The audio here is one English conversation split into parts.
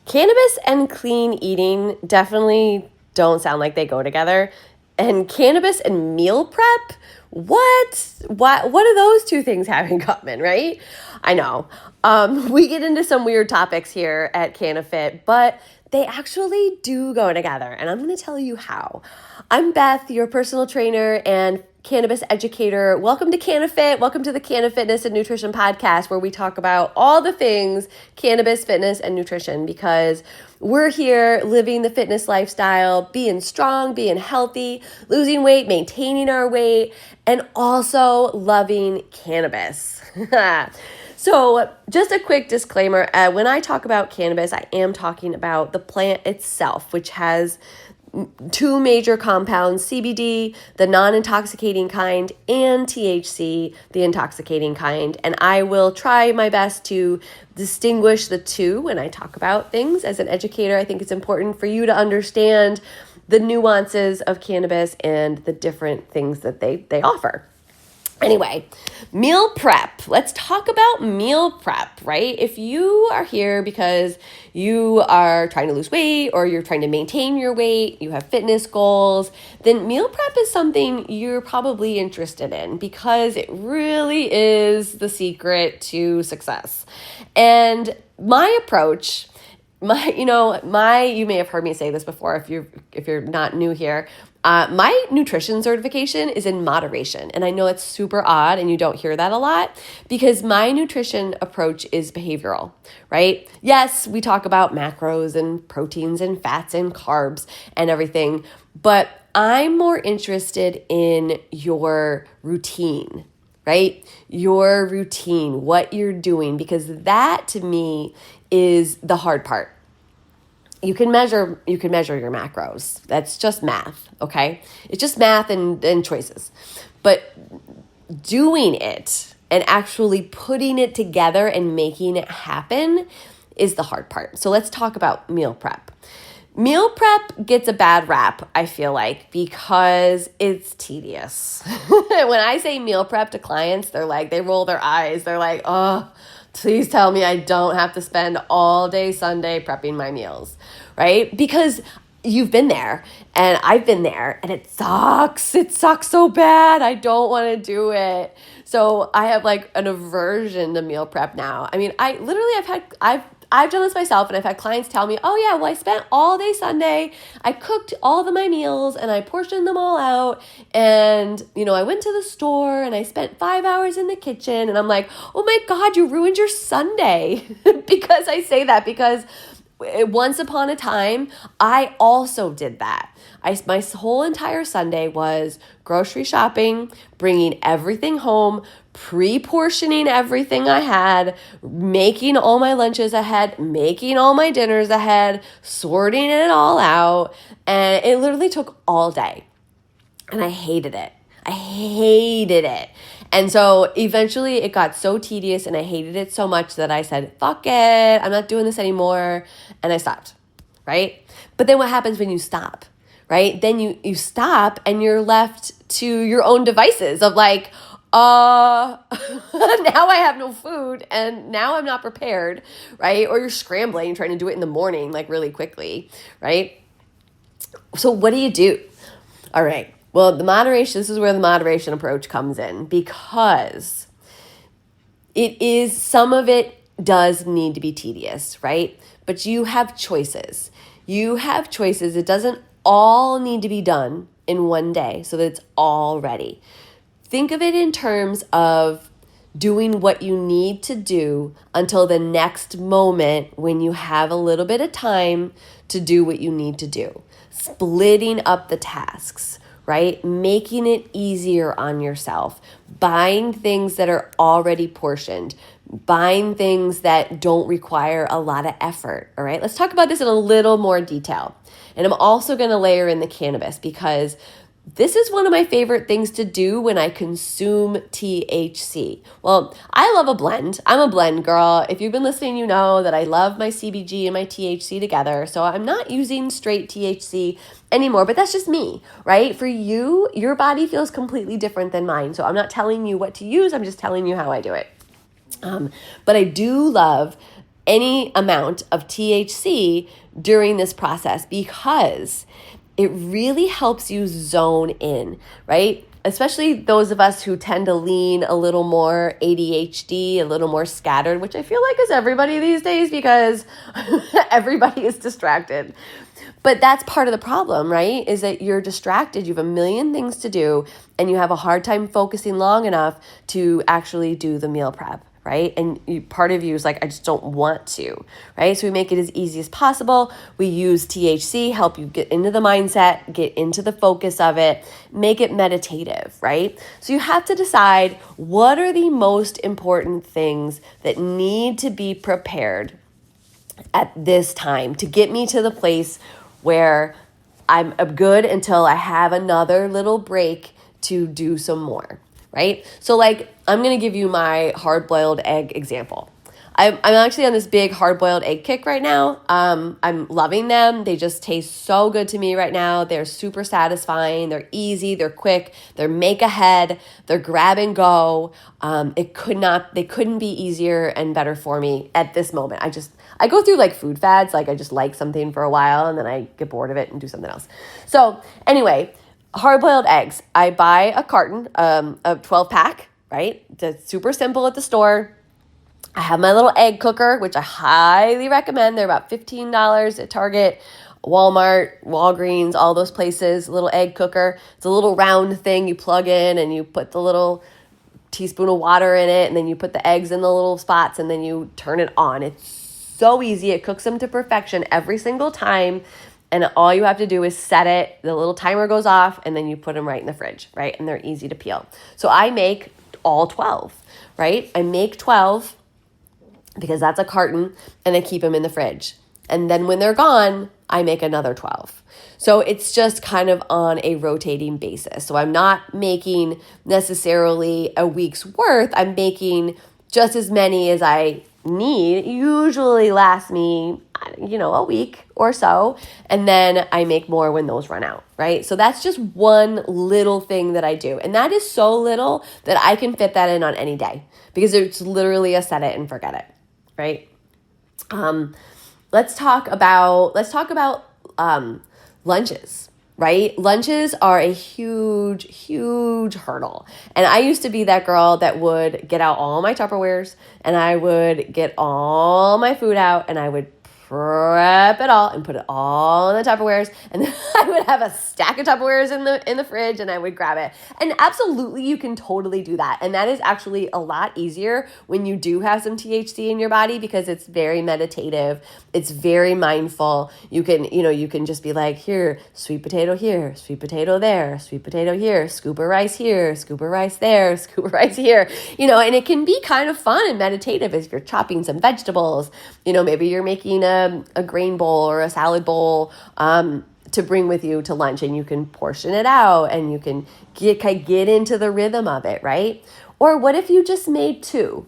Cannabis and clean eating definitely don't sound like they go together. And cannabis and meal prep? What do those two things have in common, right? I know. We get into some weird topics here at CannaFit, but they actually do go together. And I'm going to tell you how. I'm Beth, your personal trainer and cannabis educator. Welcome to CannaFit. Welcome to the Canna Fitness and Nutrition podcast, where we talk about all the things cannabis, fitness, and nutrition, because we're here living the fitness lifestyle, being strong, being healthy, losing weight, maintaining our weight, and also loving cannabis. So just a quick disclaimer, when I talk about cannabis, I am talking about the plant itself, which has two major compounds: CBD, the non-intoxicating kind, and THC, the intoxicating kind. And I will try my best to distinguish the two when I talk about things. As an educator, I think it's important for you to understand the nuances of cannabis and the different things that they offer. Anyway, meal prep. Let's talk about meal prep, right? If you are here because you are trying to lose weight or you're trying to maintain your weight, you have fitness goals, then meal prep is something you're probably interested in, because it really is the secret to success. And my approach, you may have heard me say this before if you're not new here. My nutrition certification is in moderation. And I know it's super odd and you don't hear that a lot, because my nutrition approach is behavioral, right? Yes, we talk about macros and proteins and fats and carbs and everything, but I'm more interested in your routine, right? Your routine, what you're doing, because that to me is the hard part. You can measure your macros. That's just math, okay? It's just math and choices. But doing it and actually putting it together and making it happen is the hard part. So let's talk about meal prep. Meal prep gets a bad rap, I feel like, because it's tedious. When I say meal prep to clients, they roll their eyes. They're like, oh, please tell me I don't have to spend all day Sunday prepping my meals, right? Because you've been there and I've been there, and it sucks. It sucks so bad. I don't want to do it. So I have like an aversion to meal prep now. I mean, I've done this myself, and I've had clients tell me, oh yeah, well, I spent all day Sunday, I cooked all of my meals and I portioned them all out, and I went to the store and I spent 5 hours in the kitchen. And I'm like, oh my God, you ruined your Sunday. Because I say that because once upon a time, I also did that. My whole entire Sunday was grocery shopping, bringing everything home, pre-portioning everything I had, making all my lunches ahead, making all my dinners ahead, sorting it all out. And it literally took all day. And I hated it. And so eventually it got so tedious and I hated it so much that I said, fuck it, I'm not doing this anymore. And I stopped, right? But then what happens when you stop, right? Then you stop and you're left to your own devices of like, now I have no food and now I'm not prepared, right? Or you're scrambling, trying to do it in the morning, like really quickly, right? So what do you do? All right. Well, this is where the moderation approach comes in, because some of it does need to be tedious, right? But you have choices. It doesn't all need to be done in one day so that it's all ready. Think of it in terms of doing what you need to do until the next moment when you have a little bit of time to do what you need to do. Splitting up the tasks, right? Making it easier on yourself. Buying things that are already portioned. Buying things that don't require a lot of effort, all right? Let's talk about this in a little more detail. And I'm also going to layer in the cannabis, because this is one of my favorite things to do when I consume THC. Well, I love a blend. I'm a blend girl. If you've been listening, you know that I love my CBG and my THC together. So I'm not using straight THC anymore, but that's just me, right? For you, your body feels completely different than mine. So I'm not telling you what to use. I'm just telling you how I do it. But I do love any amount of THC during this process because it really helps you zone in, right? Especially those of us who tend to lean a little more ADHD, a little more scattered, which I feel like is everybody these days because everybody is distracted. But that's part of the problem, right? Is that you're distracted. You have a million things to do and you have a hard time focusing long enough to actually do the meal prep, right? And part of you is like, I just don't want to, right? So we make it as easy as possible. We use THC, help you get into the mindset, get into the focus of it, make it meditative, right? So you have to decide what are the most important things that need to be prepared at this time to get me to the place where I'm good until I have another little break to do some more, right? So like, I'm going to give you my hard-boiled egg example. I'm actually on this big hard-boiled egg kick right now. I'm loving them. They just taste so good to me right now. They're super satisfying. They're easy. They're quick. They're make ahead. They're grab and go. They couldn't be easier and better for me at this moment. I go through like food fads. Like I just like something for a while and then I get bored of it and do something else. So anyway, hard-boiled eggs. I buy a carton, a 12 pack, right? It's super simple at the store. I have my little egg cooker, which I highly recommend. They're about $15 at Target, Walmart, Walgreens, all those places. Little egg cooker. It's a little round thing you plug in and you put the little teaspoon of water in it and then you put the eggs in the little spots and then you turn it on. It's so easy. It cooks them to perfection every single time. And all you have to do is set it. The little timer goes off and then you put them right in the fridge, right? And they're easy to peel. So I make all 12, right? I make 12 because that's a carton and I keep them in the fridge. And then when they're gone, I make another 12. So it's just kind of on a rotating basis. So I'm not making necessarily a week's worth. I'm making just as many as I need. It usually lasts me, a week or so. And then I make more when those run out, right? So that's just one little thing that I do. And that is so little that I can fit that in on any day because it's literally a set it and forget it, right? Let's talk about lunches, right? Lunches are a huge, huge hurdle. And I used to be that girl that would get out all my Tupperwares and I would get all my food out and I would prep it all and put it all in the Tupperwares. And then I would have a stack of Tupperwares in the fridge and I would grab it. And absolutely, you can totally do that. And that is actually a lot easier when you do have some THC in your body because it's very meditative. It's very mindful. You can just be like, here, sweet potato here, sweet potato there, sweet potato here, scoop of rice here, scoop of rice there, scoop of rice here, and it can be kind of fun and meditative as you're chopping some vegetables. Maybe you're making a grain bowl or a salad bowl to bring with you to lunch and you can portion it out and you can get into the rhythm of it, right? Or what if you just made two?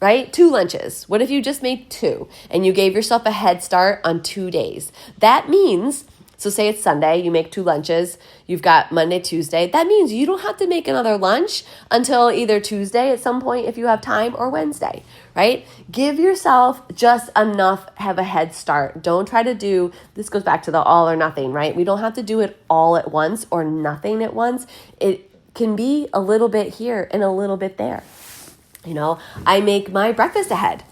Right? 2 lunches. What if you just made 2 and you gave yourself a head start on 2 days? That means, so say it's Sunday, you make 2 lunches, you've got Monday, Tuesday. That means you don't have to make another lunch until either Tuesday at some point if you have time or Wednesday, right? Give yourself just enough, have a head start. Don't try to do, this goes back to the all or nothing, right? We don't have to do it all at once or nothing at once. It can be a little bit here and a little bit there. I make my breakfast ahead.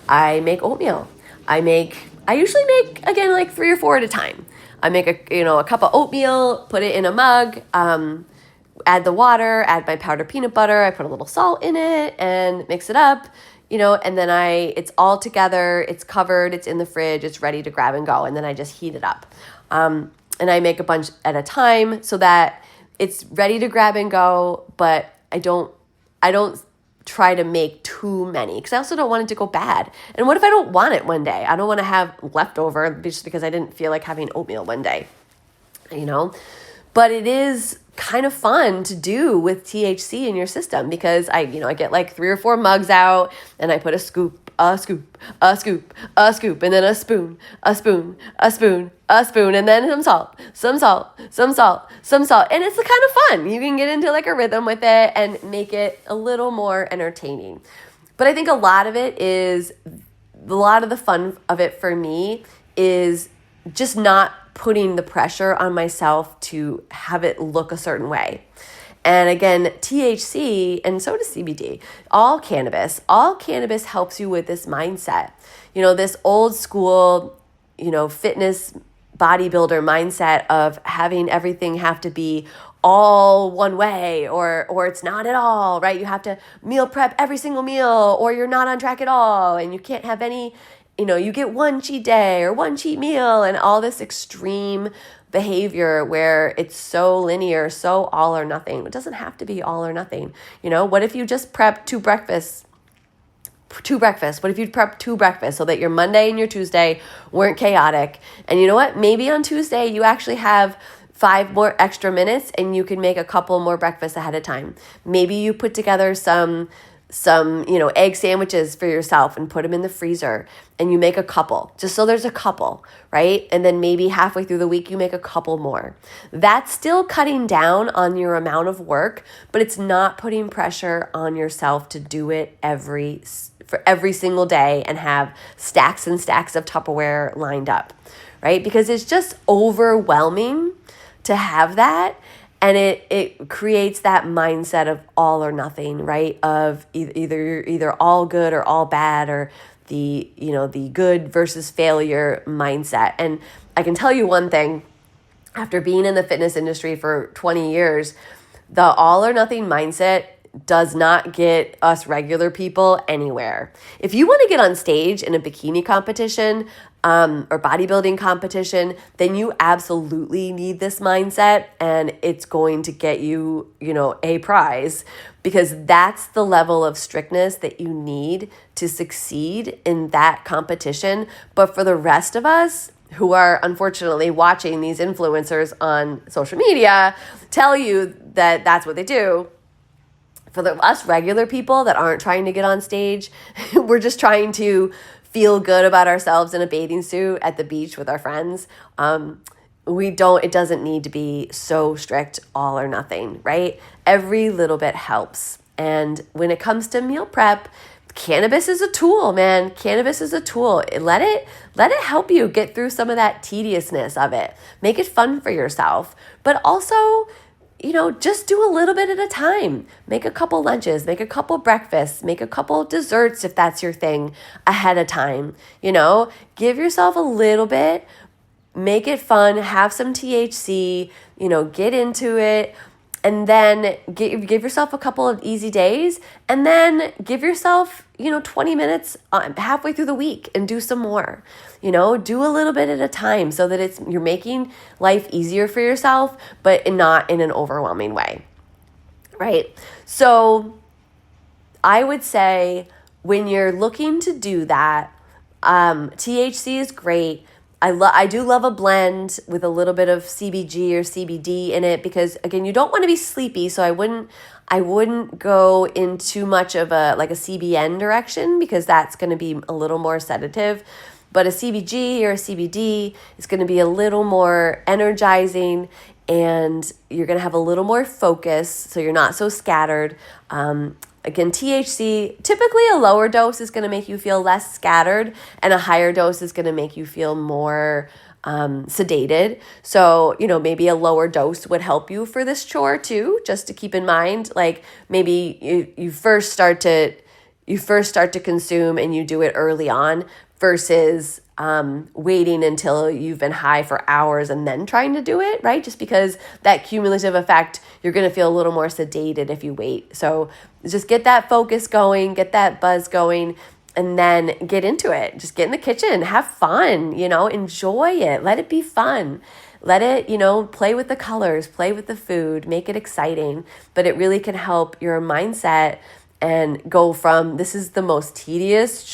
I make oatmeal. I usually make, again, like 3 or 4 at a time. I make a cup of oatmeal, put it in a mug, add the water, add my powdered peanut butter. I put a little salt in it and mix it up, and then it's all together. It's covered. It's in the fridge. It's ready to grab and go. And then I just heat it up. And I make a bunch at a time so that it's ready to grab and go, but I don't try to make too many because I also don't want it to go bad. And what if I don't want it one day? I don't want to have leftover just because I didn't feel like having oatmeal one day, But it is kind of fun to do with THC in your system because I get like 3 or 4 mugs out and I put a scoop, and then a spoon, and then some salt. And it's kind of fun. You can get into like a rhythm with it and make it a little more entertaining. But I think a lot of it is a lot of the fun of it for me is just not putting the pressure on myself to have it look a certain way. And again, THC, and so does CBD, all cannabis helps you with this mindset. This old school, fitness bodybuilder mindset of having everything have to be all one way or it's not at all, right? You have to meal prep every single meal or you're not on track at all and you can't have any, you get one cheat day or one cheat meal and all this extreme behavior where it's so linear, so all or nothing. It doesn't have to be all or nothing. What if you just prep two breakfasts? What if you prep two breakfasts so that your Monday and your Tuesday weren't chaotic? And you know what? Maybe on Tuesday you actually have 5 more extra minutes and you can make a couple more breakfasts ahead of time. Maybe you put together some egg sandwiches for yourself and put them in the freezer and you make a couple, just so there's a couple, right? And then maybe halfway through the week, you make a couple more. That's still cutting down on your amount of work, but it's not putting pressure on yourself to do it for every single day and have stacks and stacks of Tupperware lined up, right? Because it's just overwhelming to have that. And it creates that mindset of all or nothing, right? Of either you're either all good or all bad, or the good versus failure mindset. And I can tell you one thing, after being in the fitness industry for 20 years, the all or nothing mindset does not get us regular people anywhere. If you want to get on stage in a bikini competition or bodybuilding competition, then you absolutely need this mindset, and it's going to get you, a prize, because that's the level of strictness that you need to succeed in that competition. But for the rest of us who are unfortunately watching these influencers on social media tell you that that's what they do, for us regular people that aren't trying to get on stage, we're just trying to feel good about ourselves in a bathing suit at the beach with our friends. It doesn't need to be so strict, all or nothing, right? Every little bit helps. And when it comes to meal prep, cannabis is a tool, man. Cannabis is a tool. Let it help you get through some of that tediousness of it. Make it fun for yourself, but also, just do a little bit at a time. Make a couple lunches, make a couple breakfasts, make a couple desserts if that's your thing ahead of time. Give yourself a little bit, make it fun, have some THC, get into it, and then give yourself a couple of easy days, and then give yourself, 20 minutes halfway through the week and do some more. Do a little bit at a time so that you're making life easier for yourself, but not in an overwhelming way, right? So I would say when you're looking to do that, THC is great. I do love a blend with a little bit of CBG or CBD in it, because again, you don't want to be sleepy. So I wouldn't go in too much of a CBN direction, because that's going to be a little more sedative. But a CBG or a CBD is going to be a little more energizing, and you're going to have a little more focus, so you're not so scattered. Again, THC, typically a lower dose is going to make you feel less scattered, and a higher dose is going to make you feel more sedated. So, maybe a lower dose would help you for this chore too, just to keep in mind. Like maybe you first start to consume and you do it early on, versus waiting until you've been high for hours and then trying to do it, right? Just because that cumulative effect, you're going to feel a little more sedated if you wait. So just get that focus going, get that buzz going, and then get into it. Just get in the kitchen, have fun, enjoy it. Let it be fun. Let it, play with the colors, play with the food, make it exciting. But it really can help your mindset and go from, this is the most tedious